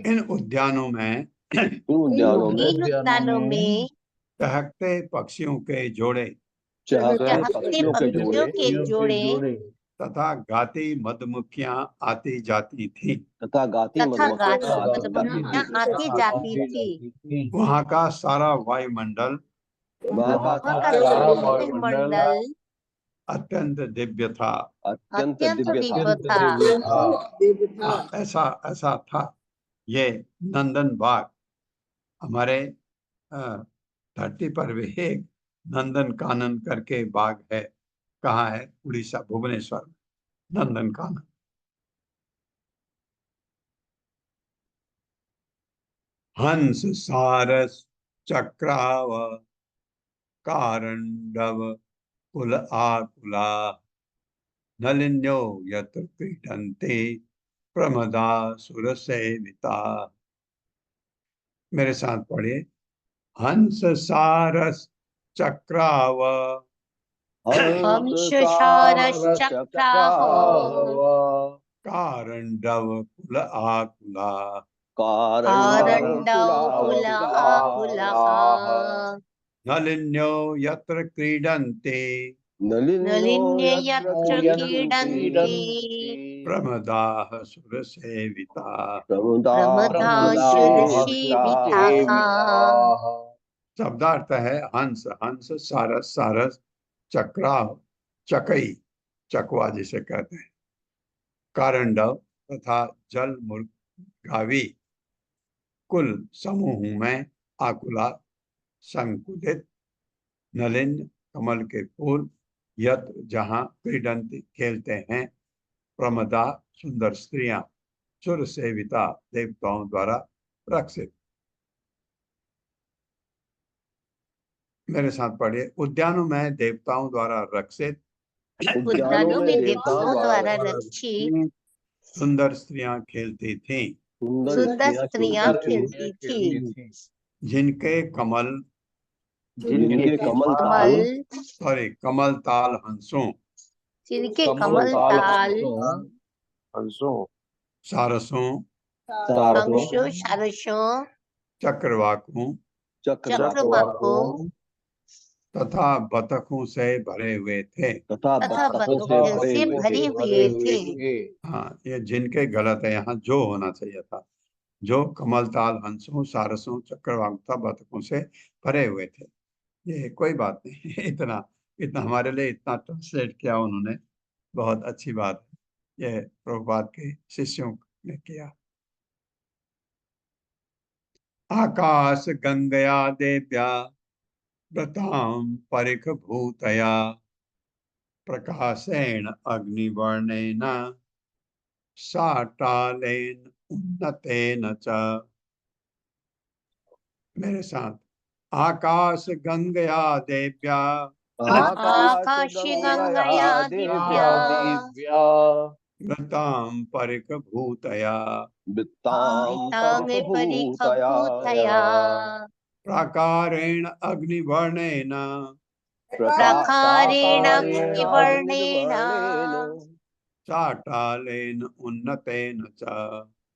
इन उद्यानों में चहकते पक्षियों के जोड़े चहकते चहकते पक्षियों के पक्षियों जोड़े के जोड़े तथा गाती मधुमक्खियां आती जाती थी। तथा गाती तथा मधुमक्खियां गाती आती जाती मधुमक्खियां थी। आती जाती थी। वहां का सारा वायुमंडल वहाँ का वहाँ का सारा सारा वायुमंडल वायुमंडल अत्यंत दिव्य था। अत्यंत अत्यंत दिव्य था। दिव्य था। ऐसा ऐसा था। ये नंदन बाग हमारे धरती पर भी एक नंदन कानन करके बाग है। कहाँ है? उड़ीसा, भुवनेश्वर में नंदन कानन। हंस सारस चक्राव कारंडव कुल आकुला नलिन्यो यत्र क्रीडन्ते प्रमदा सुर सेविता। मेरे साथ पढ़िए। हंस सारस चक्राव हंस सारस चक्राह कारंडव कुल आकुला कारंडौ कुला आकुलः नलिन्यो यत्र क्रीडन्ते नलिन्यो नलिन्य यत्र यत्र क्रीडन्ति क्रीडन्ति प्रमदाः सुर सेविता। प्रमदाशुरसेविताः। शब्दार्थ है हंस। हंस सारस, सारस चक्राव चकई, चकवा जिसे कहते हैं, कारंडव तथा जल मुर्गावी, कुल समूह में, आकुला संकुलित, नलिन कमल के फूल, यत्र जहां क्रीडंती खेलते हैं, प्रमदा सुंदर स्त्रियां, सुर सेविता देवताओं द्वारा रक्षित। मेरे साथ पढ़िए। उद्यानों में देवताओं द्वारा रक्षित उद्यानों में देवताओं द्वारा रक्षित सुंदर स्त्रियां खेलती थीं, सुंदर स्त्रियां खेलती थी। जिनके कमल जिनके कमल ताल कमल कमल ताल हंसों, जिनके कमल ताल सारसों, अंशों सरसों चक्रवाकों चक्रवाकों तथा बतखों से भरे हुए थे। तथा बतखों से भरे हुए थे। हाँ, ये जिनके गलत है, यहाँ जो होना चाहिए था। जो कमल ताल हंसों सारसों चक्रवाकों तथा बतखों से भरे हुए थे। ये कोई बात नहीं। इतना इतना हमारे लिए इतना ट्रांसलेट किया उन्होंने, बहुत अच्छी बात है। ये प्रभुपाद के शिष्यों ने किया। आकाश गंगया देव्या व्रताम परिख भूतया प्रकाशेन अग्निवर्णेन साटालेन उन्नतेन च। मेरे साथ। आकाश गंगया देव्या आकाश गंगया दिव्या व्रताम परिख भूतया तांग परिख भूतया प्राकारेण अग्निवर्णेन प्रकारेण अग्निवर्णेन चाटालेन उन्नतेन च।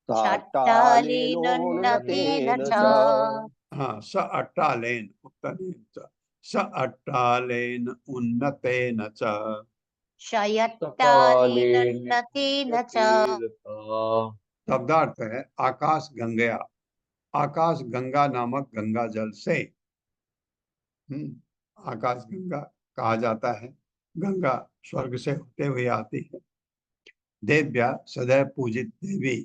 चट्टालेन उन्नतेन च। हाँ, स अट्टालेन उत्तरेन च, स अट्टालेन उन्नतेन च। शयट्टालेन उन्नतेन च। शब्दार्थ है आकाश गंगया। आकाश गंगा नामक गंगा जल से, आकाश गंगा कहा जाता है। गंगा स्वर्ग से होते हुए आती है। देव्या सदैव पूजित देवी,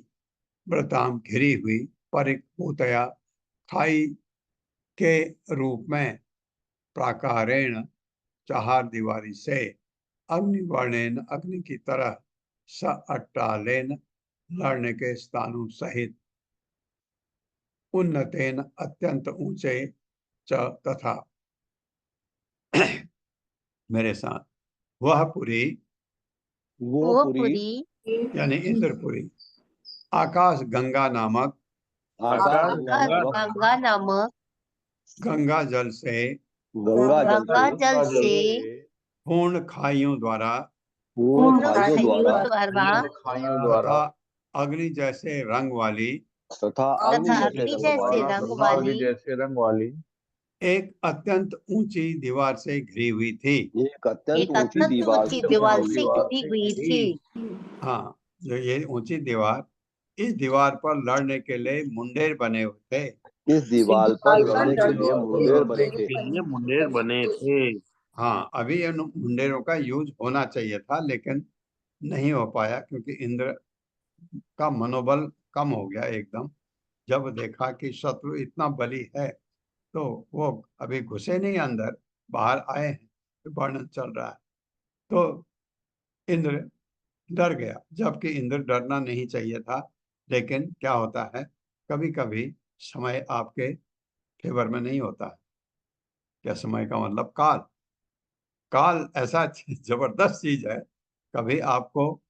व्रताम घिरी हुई, परिक भूतया खाई के रूप में, प्राकारेण चार दीवारी से, अग्निवर्णेन अग्नि की तरह, स अट्टालेन लड़ने के स्थानों सहित, उन्नतेन अत्यंत ऊंचे, च तथा। मेरे साथ। वह पुरी वो पुरी यानी इंद्रपुरी आकाश गंगा नामक आकाश गंगा नामक गंगा जल से गंगा जल से पूर्ण खाइयों द्वारा पूर्ण खाइयों द्वारा तथा अग्नि जैसे रंग वाली तथा अग्नि जैसे रंग वाली एक अत्यंत ऊंची दीवार से घिरी हुई थी। एक अत्यंत एक ऊंची अत्यंत दीवार ऊंची से दीवार घिरी से हुई घिरी हुई थी। हाँ, जो ये ऊंची दीवार, इस दीवार पर लड़ने के लिए मुंडेर बने हुए थे। इस दीवार पर लड़ने के लिए मुंडेर बने थे। ये मुंडेर बने थे। हाँ, अभी इन मुंडेरों का यूज होना चाहिए था, लेकिन नहीं हो पाया क्योंकि इंद्र का मनोबल कम हो गया एकदम। जब देखा कि शत्रु इतना बली है, तो वो अभी घुसे नहीं अंदर, बाहर आए हैं, तो वर्णन चल रहा है। तो इंद्र डर गया, जबकि इंद्र डरना नहीं चाहिए था। लेकिन क्या होता है, कभी कभी समय आपके फेवर में नहीं होता है। क्या समय का मतलब? काल। काल ऐसा जबरदस्त चीज है, कभी आपको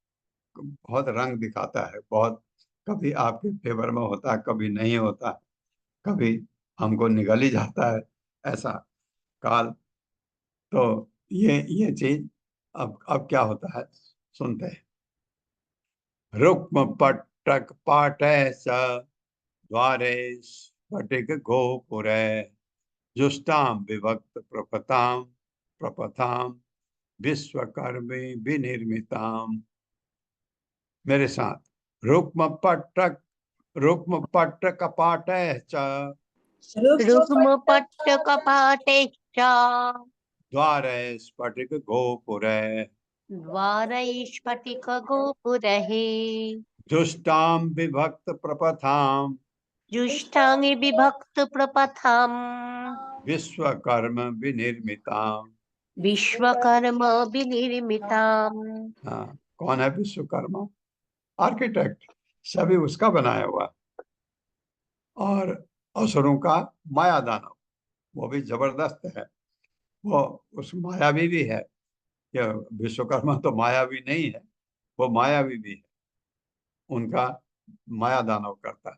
बहुत रंग दिखाता है, बहुत कभी आपके फेवर में होता है, कभी नहीं होता है, कभी हमको निगल ही जाता है, ऐसा काल। तो ये चीज अब क्या होता है, सुनते हैं। रुक्म पट्टक पाटय स द्वारे स्फटिक गोपुरे जुष्टाम विभक्त प्रपताम प्रपथाम विश्वकर्मे विनिर्मिताम। मेरे साथ। रुक्म पट्टक पाटय च रुक्म पट्ट कपाटेश्च द्वारे स्फटिक गोपुरे द्वारैस्फटिक गोपुरैः जुष्टाम विभक्त प्रपथाम जुष्टांगि विभक्त प्रपथाम् विश्वकर्म विनिर्मिताम। विश्वकर्म विनिर्मिताम्। हाँ, कौन है विश्वकर्मा? आर्किटेक्ट, सभी उसका बनाया हुआ। और असुरों का माया दानव, वो भी जबरदस्त है। वो उस मायावी भी है, कि विश्वकर्मा तो मायावी नहीं है, वो मायावी भी है, उनका माया दानव करता है।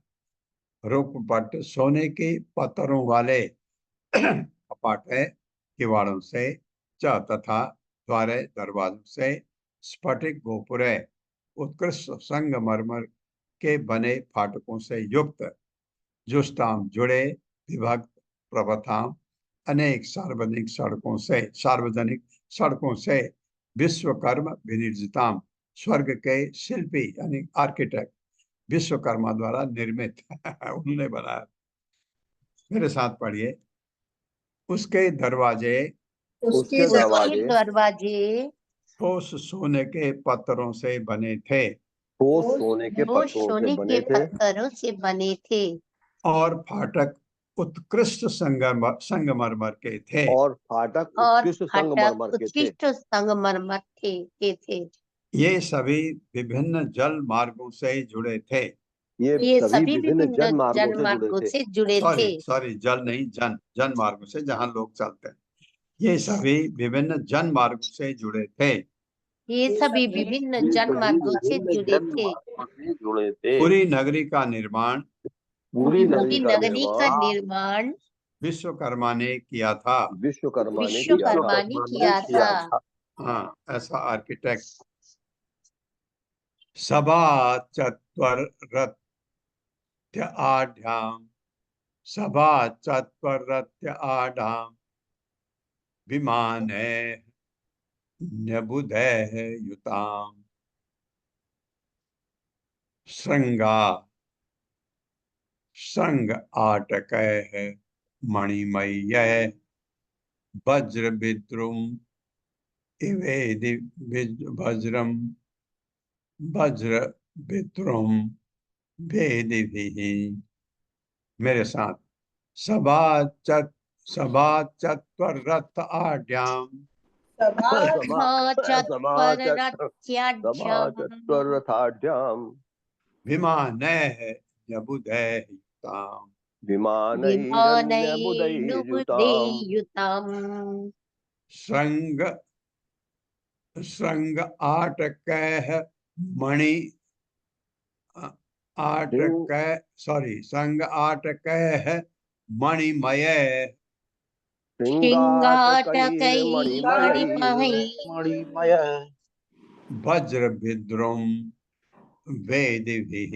रूपपट सोने के पत्थरों वाले कपाट है, किवाड़ों से च तथा द्वारे दरवाजों से स्फटिक गोपुरे उत्कृष्ट संगमरमर के बने फाटकों से युक्त जुष्टाम जुड़े विभक्त प्रभथाम अनेक सार्वजनिक सड़कों से विश्वकर्म विनिर्जिताम स्वर्ग के शिल्पी यानी आर्किटेक्ट विश्वकर्मा द्वारा निर्मित उन्होंने बनाया। मेरे साथ पढ़िए। उसके दरवाजे उसके उसके दरवाजे दरवाजे ठोस सोने के पत्थरों से बने थे ठोस सोने के वो पत्थरों से सोने बने के थे पत्थरों से बने थे और फाटक उत्कृष्ट संगमरमर के थे। और फाटक और उत्कृष्ट फाटक संगमरमर के थे। उत्कृष्ट संगमरमर थे। ये सभी विभिन्न जल मार्गों से जुड़े थे। ये सभी सभी विभिन्न विभिन्न जन मार्गों से जुड़े जनमार्गों थे। से जुड़े थे। सॉरी जल नहीं, जन मार्गों से, जहां लोग चलते हैं। ये सभी विभिन्न जन मार्गों से जुड़े थे। ये सभी विभिन्न ये सभी जनमार्गों से विभिन्न जुड़े जन थे। मार्गों से जुड़े थे। पूरी नगरी का निर्माण पूरी पूरी नगरी का नगरी का निर्माण निर्माण विश्वकर्मा ने किया था। विश्वकर्मा ने किया था। विश्वकर्मा ने किया था। हाँ, ऐसा आर्किटेक्ट। सभा चत्वरत्य आढ्याम सभा चत्वरत्य आढाम विमान न्यबुधे युताम श्रृंगा संग आटकै मणिमय वज्र विद्रुम इवेदि वज्रम वज्र विद्रुम वेदिभिः। मेरे साथ। सभा सभा चत्वरत्थ आढ्याम सभा चत्वरत्याढ्यम् समाचत्वरथाढ्याम् विमानैः न्यबुधैर्युताम् विमानैरन्यबुधैर्युताम् विमानैर्नुबुधैर्युताम् श्रृंग श्रृंग आटकैः मणि संग आटकैः मणिमय श्रृंगाटकै मणिमयैर्मणिमयैः मणिमयै वज्र विद्रुम वेदिभिः।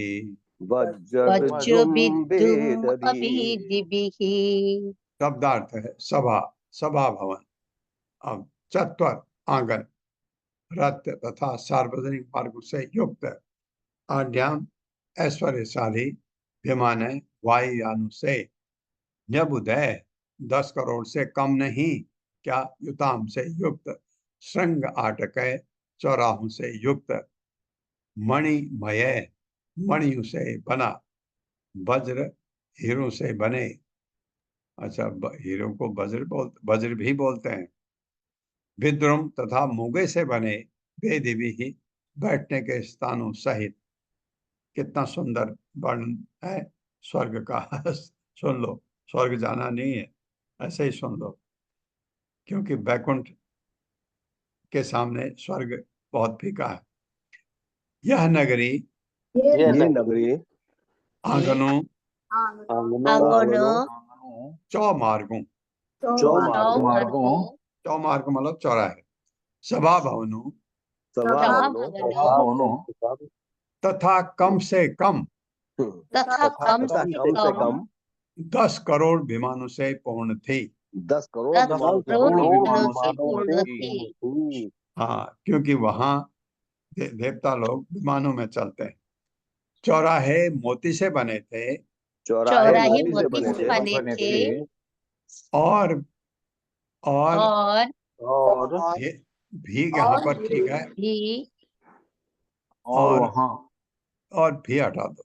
वज्रविद्रुम वज्रविद्युम् वेदभिः। अभिदिभिः। शब्दार्थ है सभा, सभा भवन। अब चत्वर आंगन, रथ तथा सार्वजनिक मार्ग से युक्त, आड्याम ऐश्वर्यशाली, विमानय वायुयान से, न्यबुदय 10 करोड़ से कम नहीं क्या, युताम से युक्त, श्रृंग आटकय चौराहों से युक्त, मणिमय मणियों से बना, वज्र हीरों से बने। अच्छा, हीरो को वज्र भी बोलते हैं। विद्रुम तथा मूंगे से बने, वेदी ही बैठने के स्थानों सहित। कितना सुंदर वर्णन है स्वर्ग का। सुन लो, स्वर्ग जाना नहीं है, ऐसे ही सुन लो, क्योंकि बैकुंठ के सामने स्वर्ग बहुत फीका है। यह नगरी ये नगरी आंगनों आंगनों चौमार्गों, चौमार्गों चौमार्ग मतलब चौराहे, सभा भवनों सभा भवनों तथा कम से कम तथा कम तथा से कम से कम कम 10 करोड़ विमानों से पूर्ण थी। 10 करोड़ 10 विमानों से करोड़ विमानों पूर्ण से पूर्ण थी। हाँ, क्योंकि वहां देवता लोग विमानों में चलते हैं। चौराहे मोती से बने थे चौराहे चौराहे मोती से मोती बने से थे बने थे और और और ये भी यहाँ पर ठीक है, भी और और भी हटा दो,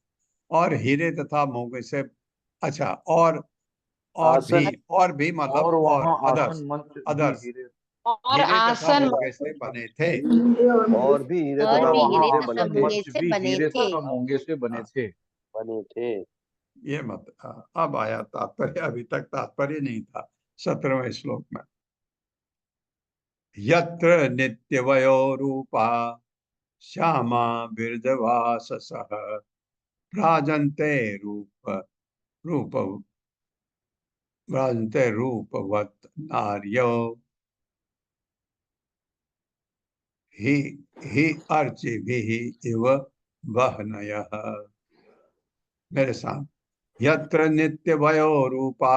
और हीरे तथा मोगे से, अच्छा, और भी मतलब और अदर्स अदर्स और हीरे तथा आसन मोगे से बने थे। और भी हीरे और तथा भी मोती हीरे से तथा बने थे मूंगे से बने थे। मूंगे से बने थे। ये मत, अब आया तात्पर्य, अभी तक तात्पर्य नहीं था 17वें श्लोक में। यत्र नित्यवयो रूपा श्यामा बिरजवाससः भ्राजन्ते रूप भ्राजन्ते रूपवत् नार्यो हि अर्चिभिः इव वह्नयः। मेरे साथ, यत्र नित्यवयो रूपा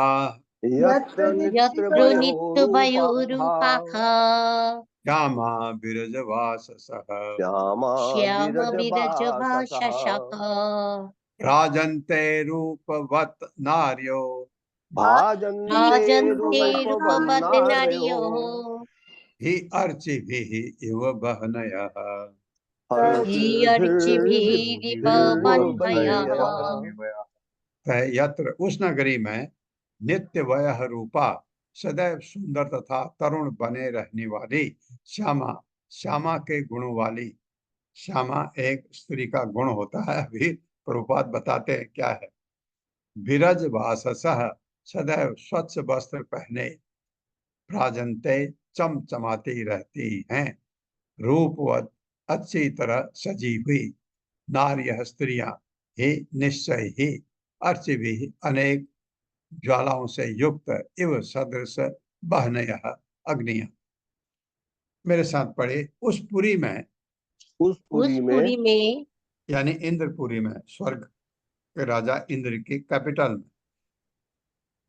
यत्र यत्र नित्य नित्यवयोरूपा रूपाः श्यामा बिरजवाससः श्यामा श्याम विरजभाससः विरजभाषसः राजन्ते रूपवत् नार्यो भाजन्ते राजन्ते रूपवन्नार्यो रूपवदनार्यो हि अर्चिभिः इव वह्नयः। हि अर्चिभिरिव वह्नयः। यत्र उस नगरी में नित्य वयः रूपा सदैव सुंदर तथा तरुण बने रहने वाली श्यामा, श्यामा के गुणों वाली, श्यामा एक स्त्री का गुण होता है, अभी प्रभुपाद बताते हैं क्या है। विरज वाससः सदैव स्वच्छ वस्त्र पहने, भ्राजन्ते चमचमाती रहती हैं, रूपवत अच्छी तरह सजी हुई, नार्यः स्त्रियां ही निश्चय ही, अर्चिभी अनेक ज्वालाओं से युक्त, इव सदृश बहनयः अग्नियां। मेरे साथ पढ़े, उस पुरी में, उस उस पुरी में यानी इंद्रपुरी में, स्वर्ग के राजा इंद्र की कैपिटल में,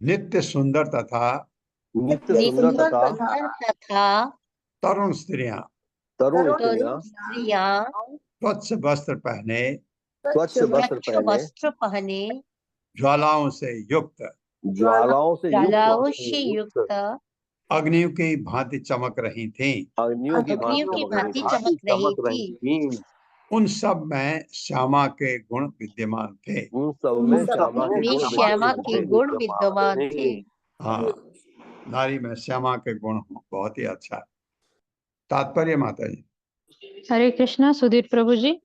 नित्य सुंदर तथा नित्य नित्य सुंदर तथा सुंदर तथा तरुण स्त्रियां तरुण तरुण स्त्रियां स्त्रियां स्वच्छ वस्त्र पहने, स्वच्छ वस्त्र स्वच्छ पहने वस्त्र पहने ज्वालाओं से युक्त, ज्वालाओं से ज्वालाओं युक्त से युक्त अग्नियों की भांति चमक रही थीं। अग्नियों की अग्नियों की भांति भांति चमक रही थी। उन सब में श्यामा के गुण विद्यमान थे। उन सब में श्यामा के में गुण श्यामा विद्यमान के थे। गुण विद्यमान थे। हाँ, नारी में श्यामा के गुण हो, बहुत ही अच्छा। तात्पर्य माता जी। हरे कृष्णा सुधीर प्रभु जी।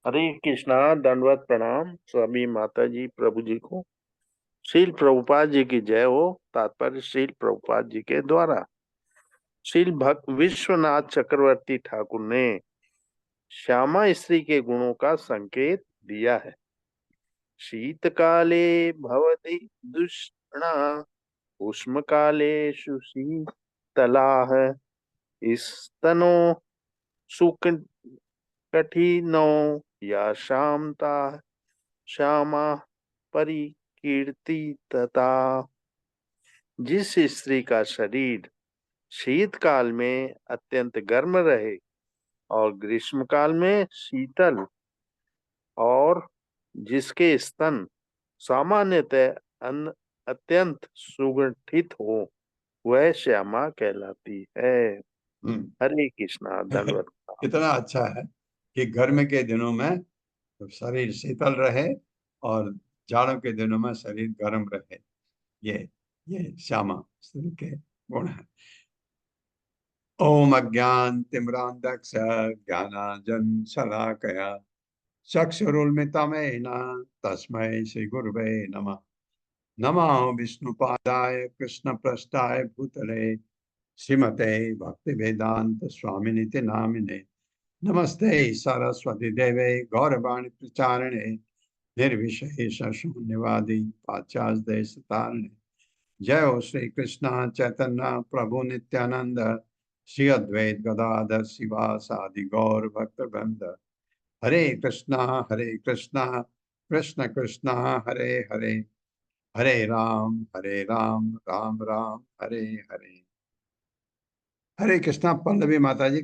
हरे कृष्णा, दंडवत प्रणाम सभी माता जी प्रभु जी को। श्रील प्रभुपाद जी की जय हो। तात्पर्य श्रील प्रभुपाद जी के द्वारा श्रील भक्त विश्वनाथ चक्रवर्ती ठाकुर ने श्यामा स्त्री के गुणों का संकेत दिया है। शीतकाले भवति दुष्णा उष्म काले सुशीतलाः स्तनो सुकटिनो या शामता श्यामा परिकीर्तिता। कीर्ति तथा जिस स्त्री का शरीर शीतकाल में अत्यंत गर्म रहे और ग्रीष्म काल में शीतल, और जिसके स्तन सामान्यतः अत्यंत सुगठित हो, वह श्यामा कहलाती है। हरे कृष्णा। दंडवत प्रणाम। कितना अच्छा है कि गर्मी के दिनों में तो शरीर शीतल रहे और जाड़ों के दिनों में शरीर गर्म रहे। ये श्यामा स्त्री के गुण है। ओम अज्ञान तिम्रांधक्ष ज्ञानांजन शलाकया चक्षुरुन्मिलितमेन तस्मै श्री गुरुवे नमः। नमो विष्णुपादाय कृष्णप्रस्थाय भूतले श्रीमते भक्तिवेदांत स्वामिनिति नामिने। नमस्ते सरस्वती देवे गौरवाणी प्रचारिणे निर्विशेष शून्यवादी पाश्चात्य देशतारिणे। जय हो श्री कृष्ण चैतन्य प्रभु नित्यानंद श्री अद्वैत गदाधर शिवासादि गौर भक्त वृंद। हरे कृष्णा कृष्ण कृष्ण हरे हरे, हरे राम राम राम हरे हरे। हरे कृष्णा। पल्लवी माता जी।